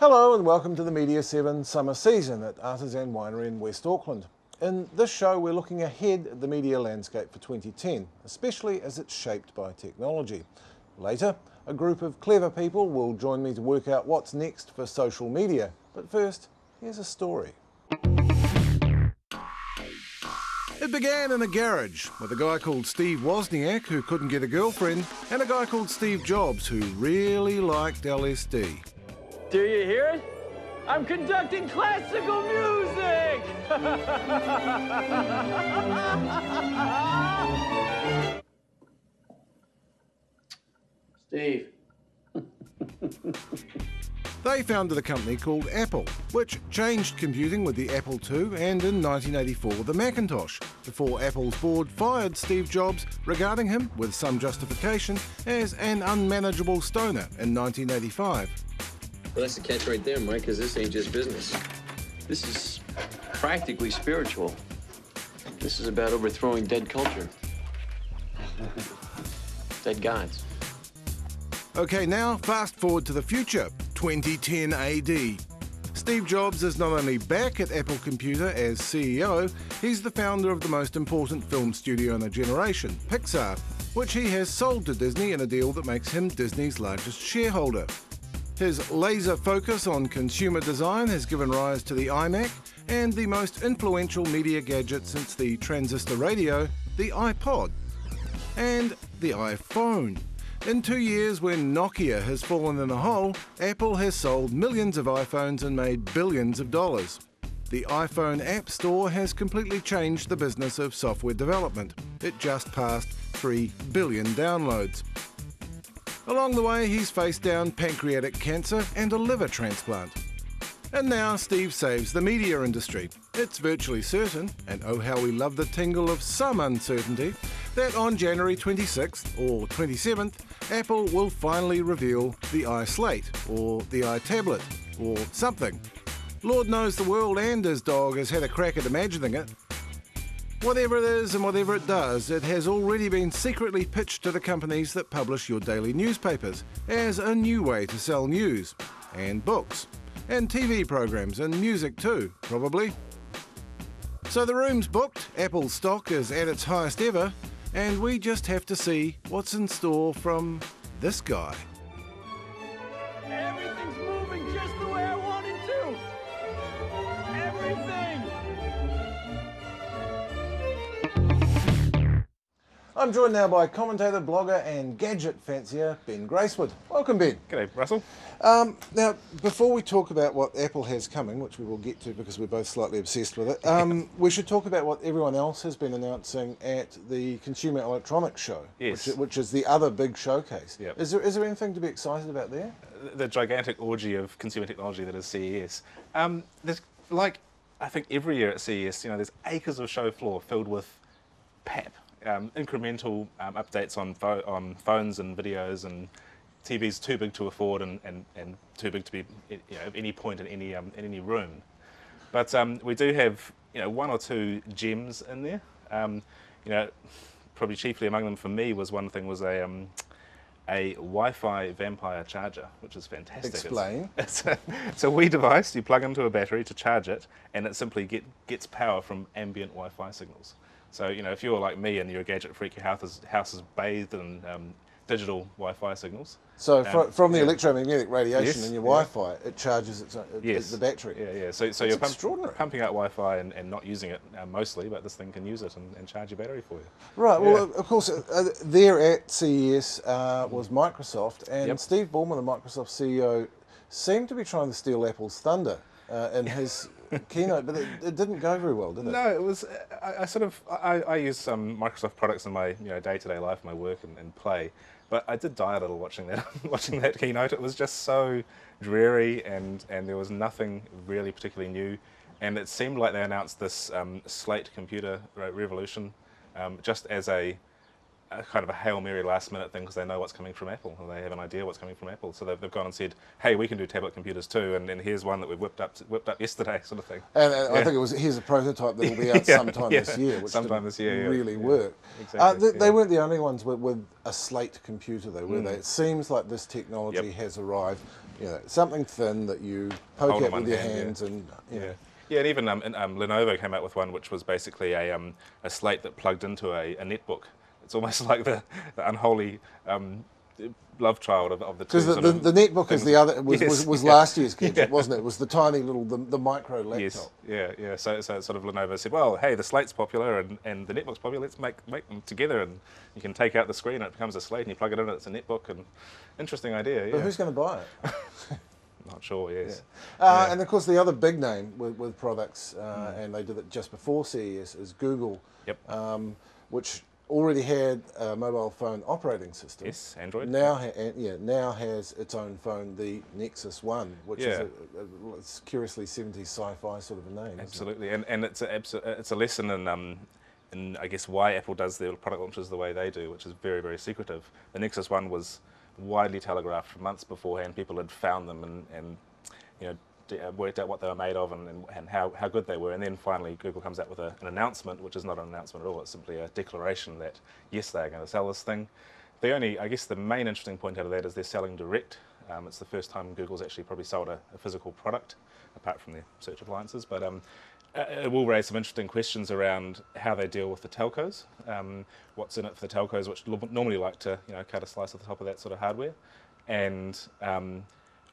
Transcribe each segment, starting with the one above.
Hello and welcome to the Media7 summer season at Artisan Winery in West Auckland. In this show we're looking ahead at the media landscape for 2010, especially as it's shaped by technology. Later, a group of clever people will join me to work out what's next for social media. But first, here's a story. It began in a garage with a guy called Steve Wozniak who couldn't get a girlfriend and a guy called Steve Jobs who really liked LSD. Do you hear it? I'm conducting classical music! Steve. They founded a company called Apple, which changed computing with the Apple II and in 1984 the Macintosh, before Apple's board fired Steve Jobs, regarding him, with some justification, as an unmanageable stoner in 1985. Well, that's the catch right there, Mike, because this ain't just business. This is practically spiritual. This is about overthrowing dead culture. Dead gods. Okay, now fast forward to the future, 2010 AD. Steve Jobs is not only back at Apple Computer as CEO, he's the founder of the most important film studio in a generation, Pixar, which he has sold to Disney in a deal that makes him Disney's largest shareholder. His laser focus on consumer design has given rise to the iMac and the most influential media gadget since the transistor radio, the iPod, and the iPhone. In 2 years, when Nokia has fallen in a hole, Apple has sold millions of iPhones and made billions of dollars. The iPhone App Store has completely changed the business of software development. It just passed 3 billion downloads. Along the way, he's faced down pancreatic cancer and a liver transplant. And now Steve saves the media industry. It's virtually certain, and oh how we love the tingle of some uncertainty, that on January 26th or 27th, Apple will finally reveal the iSlate, or the iTablet, or something. Lord knows the world and his dog has had a crack at imagining it. Whatever it is and whatever it does, it has already been secretly pitched to the companies that publish your daily newspapers as a new way to sell news, and books, and TV programs, and music too, probably. So the room's booked, Apple's stock is at its highest ever, and we just have to see what's in store from this guy. Everything's moving just the way I want it to! Everything! I'm joined now by commentator, blogger and gadget fancier Ben Gracewood. Welcome, Ben. G'day, Russell. Now, before we talk about what Apple has coming, which we will get to because we're both slightly obsessed with it, we should talk about what everyone else has been announcing at the Consumer Electronics Show, Yes. which is the other big showcase. Yep. Is there anything to be excited about there? The gigantic orgy of consumer technology that is CES. There's, like, I think every year at CES, there's acres of show floor filled with pap. Incremental updates on phones and videos and TVs too big to afford and too big to be at any point in any room. But we do have one or two gems in there. Probably chiefly among them for me was one thing was a Wi-Fi vampire charger, which is fantastic. Explain. It's a wee device you plug into a battery to charge it, and it simply gets power from ambient Wi-Fi signals. So, if you're like me and you're a gadget freak, your house is bathed in digital Wi-Fi signals. So from the electromagnetic radiation in your yeah. Wi-Fi, it charges the battery. Yeah. So you're pumping out Wi-Fi and not using it mostly, but this thing can use it and charge your battery for you. Right, well, of course, there at CES was Microsoft, and Steve Ballmer, the Microsoft CEO, seemed to be trying to steal Apple's thunder in his keynote, but it didn't go very well, did it? No, it was. I use some Microsoft products in my day-to-day life, my work and play, but I did die a little watching that keynote. It was just so dreary, and there was nothing really particularly new, and it seemed like they announced this Slate computer revolution just as a kind of a Hail Mary last minute thing because they know what's coming from Apple and they have an idea what's coming from Apple. So they've gone and said, hey, we can do tablet computers too, and here's one that we've whipped up yesterday, sort of thing. And I think it was, here's a prototype that will be out sometime this year, which really work. Exactly, they weren't the only ones with a Slate computer though, were they? It seems like this technology has arrived. You know, something thin that you poke Hold at in one with your hand, yeah. hands, and you know. Yeah, and even Lenovo came out with one which was basically a slate that plugged into a netbook. It's almost like the unholy love child of the two. Because the netbook is the other was last year's gadget, wasn't it? It was the tiny little the micro laptop. Yes, yeah. So sort of Lenovo said, well, hey, the slate's popular and the netbook's popular. Let's make them together, and you can take out the screen and it becomes a slate, and you plug it in, and it's a netbook. And interesting idea. Yeah. But who's going to buy it? Not sure. Yes. And of course, the other big name with products, and they did it just before CES, is Google. Yep. Which already had a mobile phone operating system. Yes, Android. Now has its own phone, the Nexus One, which is it's curiously 70s sci-fi sort of a name. Absolutely, and it's a lesson in I guess why Apple does their product launches the way they do, which is very, very secretive. The Nexus One was widely telegraphed for months beforehand. People had found them and you know, worked out what they were made of and how good they were, and then finally Google comes out with an announcement, which is not an announcement at all. It's simply a declaration that yes, they're going to sell this thing. I guess the main interesting point out of that is they're selling direct. It's the first time Google's actually probably sold a physical product, apart from their search appliances. But it will raise some interesting questions around how they deal with the telcos. What's in it for the telcos, which normally like to cut a slice off the top of that sort of hardware, and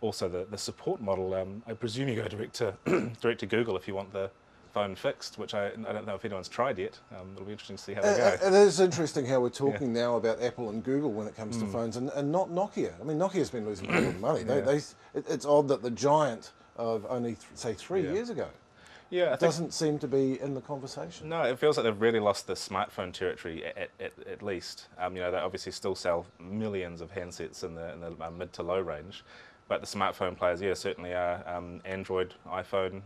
also the support model. I presume you go direct to Google if you want the phone fixed, which I don't know if anyone's tried yet. It'll be interesting to see how they go. It is interesting how we're talking now about Apple and Google when it comes to phones, and not Nokia. I mean, Nokia's been losing a lot of money. It's odd that the giant of only, say, 3 years ago doesn't seem to be in the conversation. No, it feels like they've really lost the smartphone territory at least. They obviously still sell millions of handsets in the mid to low range. But the smartphone players, certainly are. Android, iPhone,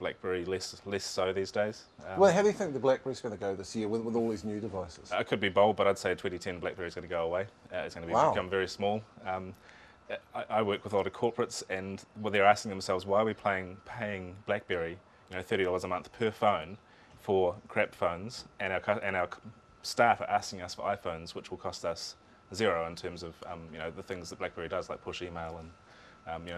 BlackBerry, less so these days. Well, how do you think the BlackBerry's going to go this year with all these new devices? It could be bold, but I'd say 2010 BlackBerry's going to go away. It's going to become very small. I work with a lot of corporates, and they're asking themselves, why are we paying BlackBerry, $30 a month per phone for crap phones, and our staff are asking us for iPhones, which will cost us zero in terms of the things that BlackBerry does, like push email and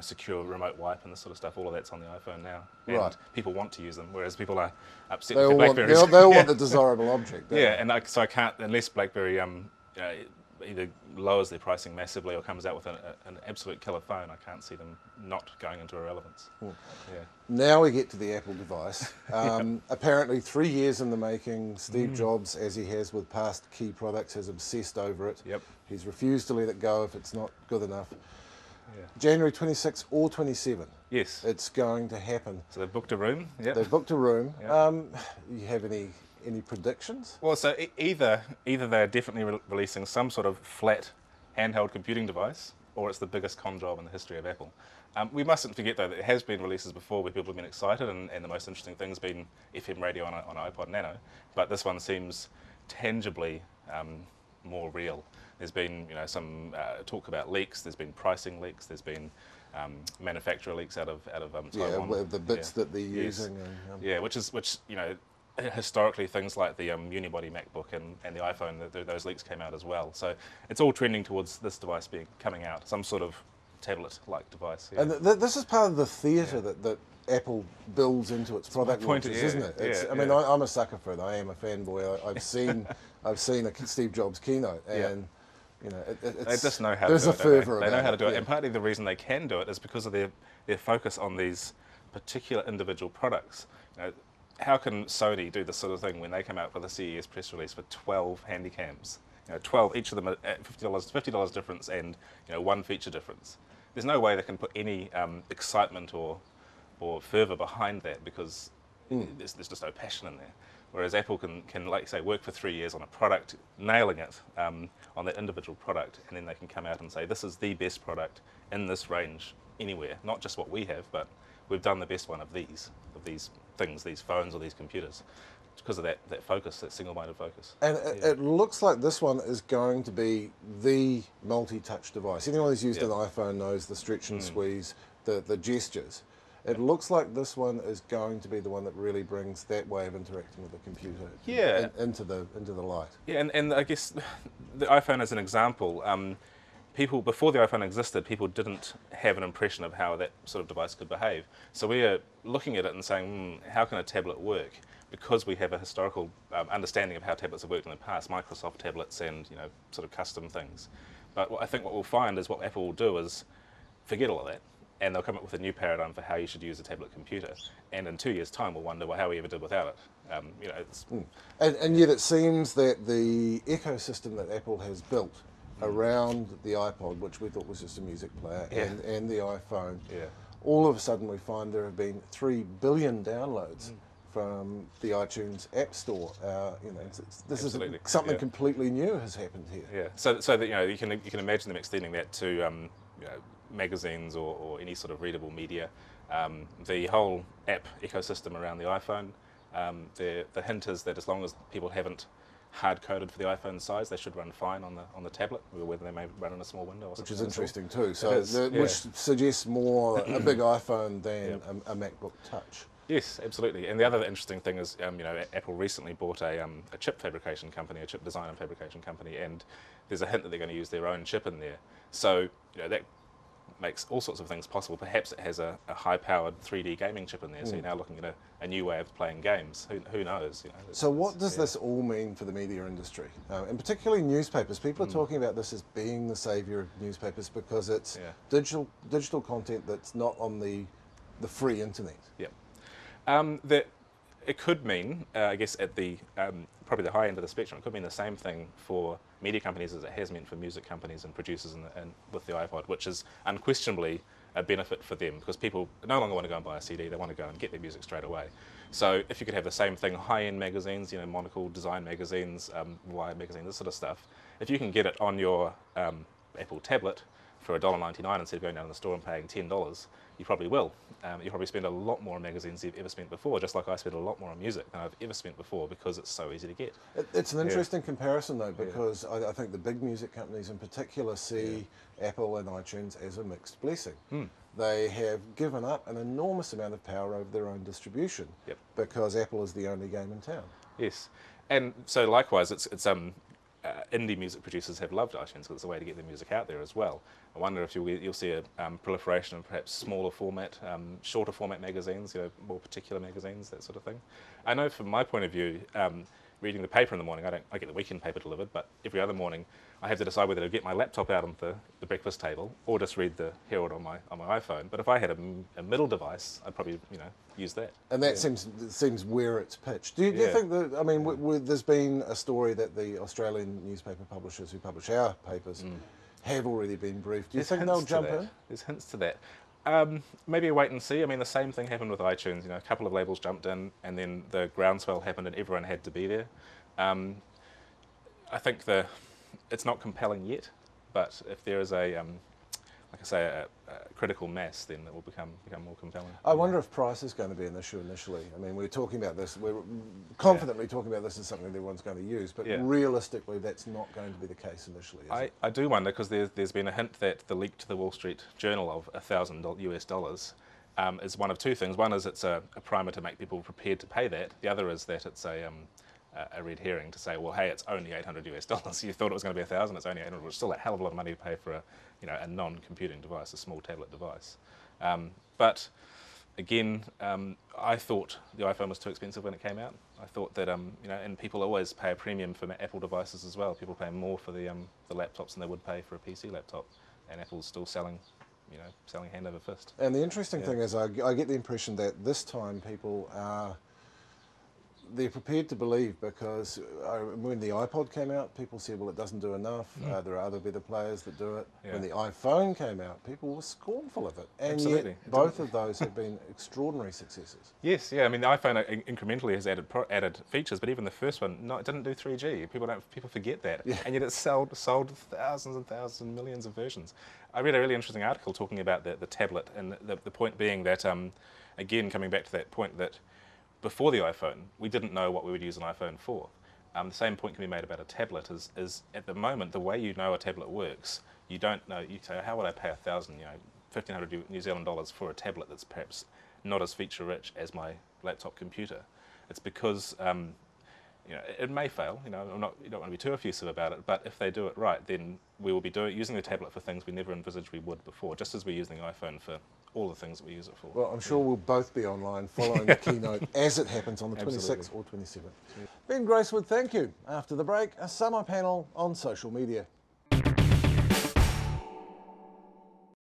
secure remote wipe and this sort of stuff. All of that's on the iPhone now, and people want to use them, whereas people are upset with their BlackBerries. They all want the desirable object. And so I can't, unless BlackBerry either lowers their pricing massively or comes out with an absolute killer phone, I can't see them not going into irrelevance. Now we get to the Apple device. Apparently 3 years in the making. Steve Jobs, as he has with past key products, has obsessed over it. Yep. He's refused to let it go if it's not good enough. January 26 or 27. Yes. It's going to happen. So they've booked a room. Yep. They've booked a room. Yep. You have any predictions? Well, so either they're definitely releasing some sort of flat handheld computing device, or it's the biggest con job in the history of Apple. We mustn't forget, though, that there has been releases before where people have been excited, and the most interesting thing's been FM radio on iPod Nano, but this one seems tangibly more real. There's been some talk about leaks, there's been pricing leaks, there's been manufacturer leaks out of Taiwan. The bits that they're using. Which historically things like the unibody MacBook and the iPhone, those leaks came out as well. So it's all trending towards this device coming out, some sort of tablet-like device. Yeah. And this is part of the theatre that Apple builds into its product launches, isn't it? I mean, I'm a sucker for it. I am a fanboy. I've seen a Steve Jobs keynote, and they just know how to do it. There's a fervour about it. They know how to do it, and partly the reason they can do it is because of their focus on these particular individual products. How can Sony do this sort of thing when they come out with a CES press release for 12 handycams? 12, each of them at $50 difference, and one feature difference. There's no way they can put any excitement or fervour behind that, because there's just no passion in there. Whereas Apple can, like you say, work for 3 years on a product, nailing it on that individual product, and then they can come out and say, this is the best product in this range anywhere. Not just what we have, but we've done the best one of these things, these phones or these computers, because of that focus, that single-minded focus. And it looks like this one is going to be the multi-touch device. Anyone who's used an iPhone knows the stretch and squeeze, the gestures. It looks like this one is going to be the one that really brings that way of interacting with the computer into the light. Yeah, and I guess the iPhone as an example, people, before the iPhone existed, people didn't have an impression of how that sort of device could behave. So we are looking at it and saying, how can a tablet work? Because we have a historical understanding of how tablets have worked in the past, Microsoft tablets and sort of custom things. But I think what we'll find is what Apple will do is forget all of that, and they'll come up with a new paradigm for how you should use a tablet computer. And in 2 years' time, we'll wonder, well, how we ever did without it. It's And yet it seems that the ecosystem that Apple has built around the iPod, which we thought was just a music player, and the iPhone, all of a sudden we find there have been 3 billion downloads from the iTunes App Store. This is something completely new has happened here. Yeah. So that you can imagine them extending that to magazines or any sort of readable media. The whole app ecosystem around the iPhone. The hint is that as long as people haven't hard-coded for the iPhone size, they should run fine on the tablet, whether they may run in a small window or something. Which is interesting too. So which suggests more a big iPhone than a MacBook Touch. Yes, absolutely. And the other interesting thing is, Apple recently bought a chip fabrication company, a chip design and fabrication company, and there's a hint that they're going to use their own chip in there. So that makes all sorts of things possible. Perhaps it has a high-powered 3D gaming chip in there, so you're now looking at a new way of playing games. Who knows? So what does this all mean for the media industry, and particularly newspapers? People are talking about this as being the saviour of newspapers because it's digital content that's not on the free internet. Yep. That it could mean, I guess, at the probably the high end of the spectrum, it could mean the same thing for media companies as it has meant for music companies and producers and with the iPod, which is unquestionably a benefit for them because people no longer want to go and buy a CD; they want to go and get their music straight away. So if you could have the same thing, high-end magazines, monocle design magazines, Wired magazine, this sort of stuff, if you can get it on your Apple tablet for $1.99 instead of going down to the store and paying $10, you probably will. You probably spend a lot more on magazines than you've ever spent before, just like I spend a lot more on music than I've ever spent before because it's so easy to get. It's an interesting comparison though, because I think the big music companies in particular see Apple and iTunes as a mixed blessing. They have given up an enormous amount of power over their own distribution because Apple is the only game in town. Yes, and so likewise, it's indie music producers have loved iTunes because it's a way to get their music out there as well. I wonder if you'll see a proliferation of perhaps smaller format, shorter format magazines, more particular magazines, that sort of thing. I know from my point of view, reading the paper in the morning, I get the weekend paper delivered, but every other morning I have to decide whether to get my laptop out on the breakfast table or just read the Herald on my iPhone. But if I had a middle device, I'd probably use that. And that seems where it's pitched. Do you think that, I mean, there's been a story that the Australian newspaper publishers who publish our papers have already been briefed. Do you think they'll jump in? There's hints to that. Maybe a wait and see. I mean, the same thing happened with iTunes. A couple of labels jumped in, and then the groundswell happened, and everyone had to be there. I think it's not compelling yet, but if there is a critical mass, then it will become more compelling. I wonder if price is going to be an issue initially. I mean, we're talking about this, we're confidently talking about this as something that everyone's going to use, but realistically, that's not going to be the case initially, is it? I do wonder, because there's been a hint that the leak to the Wall Street Journal of $1,000 is one of two things. One is it's a primer to make people prepared to pay that. The other is that it's a red herring to say, well, hey, it's only $800. You thought it was going to be 1,000, it's only 800, which is still a hell of a lot of money to pay for a non-computing device, a small tablet device. But again, I thought the iPhone was too expensive when it came out. I thought that, and people always pay a premium for Apple devices as well. People pay more for the laptops than they would pay for a PC laptop, and Apple's still selling hand over fist. And the interesting thing is, I get the impression that this time people are they're prepared to believe, because when the iPod came out, people said, well, it doesn't do enough. There are other better players that do it. When the iPhone came out, people were scornful of it. And yet both of those have been extraordinary successes. Yes, yeah. I mean, the iPhone incrementally has added features, but even the first one, it didn't do 3G. People forget that. And yet it sold thousands and thousands, millions of versions. I read a really interesting article talking about the tablet, and the point being that, again, coming back to that point that before the iPhone, we didn't know what we would use an iPhone for. The same point can be made about a tablet. Is at the moment, the way you know a tablet works, you don't know. You say, how would I pay 1,000, 1,500 New Zealand dollars for a tablet that's perhaps not as feature-rich as my laptop computer? It's because You know, it may fail. You know, you don't want to be too effusive about it, but if they do it right, then we will be using the tablet for things we never envisaged we would before, just as we're using the iPhone for all the things that we use it for. Well, I'm sure we'll both be online following the keynote as it happens on the Absolutely. 26th or 27th. Ben Gracewood, thank you. After the break, a summer panel on social media.